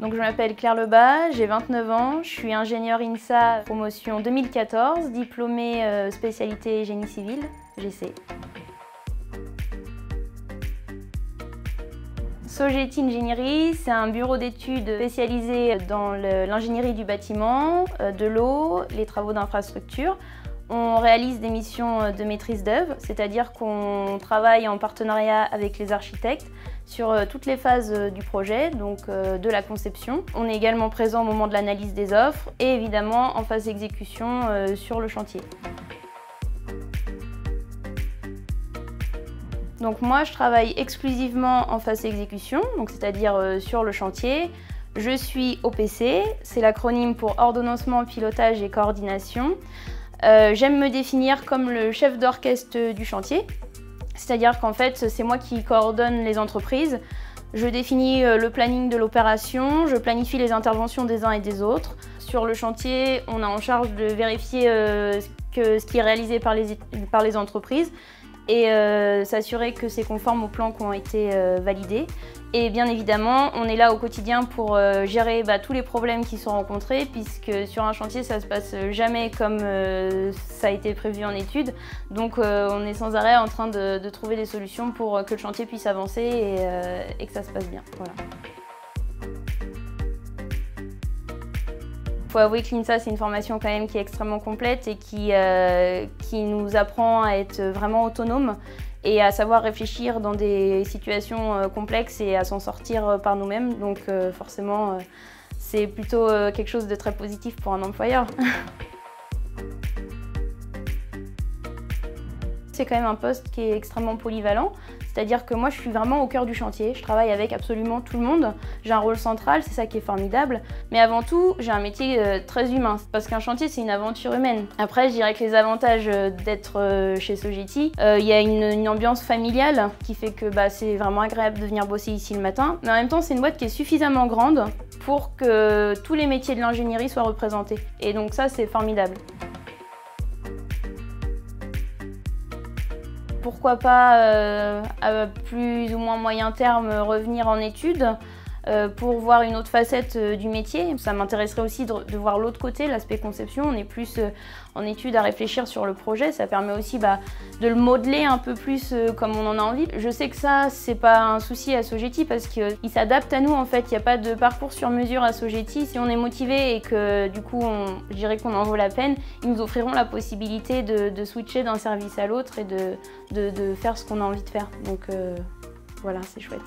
Donc je m'appelle Claire Lebas, j'ai 29 ans, je suis ingénieure INSA promotion 2014, diplômée spécialité génie civil, GC. Sogeti Ingénierie, c'est un bureau d'études spécialisé dans l'ingénierie du bâtiment, de l'eau, les travaux d'infrastructure. On réalise des missions de maîtrise d'œuvre, c'est-à-dire qu'on travaille en partenariat avec les architectes sur toutes les phases du projet, donc de la conception. On est également présent au moment de l'analyse des offres et évidemment en phase d'exécution sur le chantier. Donc moi, je travaille exclusivement en phase exécution, c'est-à-dire sur le chantier. Je suis OPC, c'est l'acronyme pour ordonnancement, pilotage et coordination. J'aime me définir comme le chef d'orchestre du chantier, c'est-à-dire qu'en fait, c'est moi qui coordonne les entreprises. Je définis le planning de l'opération, je planifie les interventions des uns et des autres. Sur le chantier, on a en charge de vérifier ce qui est réalisé par les entreprises et s'assurer que c'est conforme aux plans qui ont été validés. Et bien évidemment, on est là au quotidien pour gérer tous les problèmes qui sont rencontrés, puisque sur un chantier, ça ne se passe jamais comme ça a été prévu en étude. Donc on est sans arrêt en train de trouver des solutions pour que le chantier puisse avancer et que ça se passe bien. Voilà. Il faut avouer que l'INSA, c'est une formation quand même qui est extrêmement complète et qui nous apprend à être vraiment autonome et à savoir réfléchir dans des situations complexes et à s'en sortir par nous-mêmes. Donc forcément, c'est plutôt quelque chose de très positif pour un employeur. C'est quand même un poste qui est extrêmement polyvalent, c'est-à-dire que moi je suis vraiment au cœur du chantier, je travaille avec absolument tout le monde, j'ai un rôle central, c'est ça qui est formidable, mais avant tout j'ai un métier très humain, parce qu'un chantier c'est une aventure humaine. Après je dirais que les avantages d'être chez Sogeti, il y a une ambiance familiale qui fait que c'est vraiment agréable de venir bosser ici le matin, mais en même temps c'est une boîte qui est suffisamment grande pour que tous les métiers de l'ingénierie soient représentés, et donc ça c'est formidable. Pourquoi pas, à plus ou moins moyen terme, revenir en études pour voir une autre facette du métier. Ça m'intéresserait aussi de voir l'autre côté, l'aspect conception. On est plus en études à réfléchir sur le projet. Ça permet aussi de le modeler un peu plus comme on en a envie. Je sais que ça, c'est pas un souci à Sogeti parce qu'il s'adapte à nous en fait. Il n'y a pas de parcours sur mesure à Sogeti. Si on est motivé et que du coup, je dirais qu'on en vaut la peine, ils nous offriront la possibilité de switcher d'un service à l'autre et de faire ce qu'on a envie de faire. Donc voilà, c'est chouette.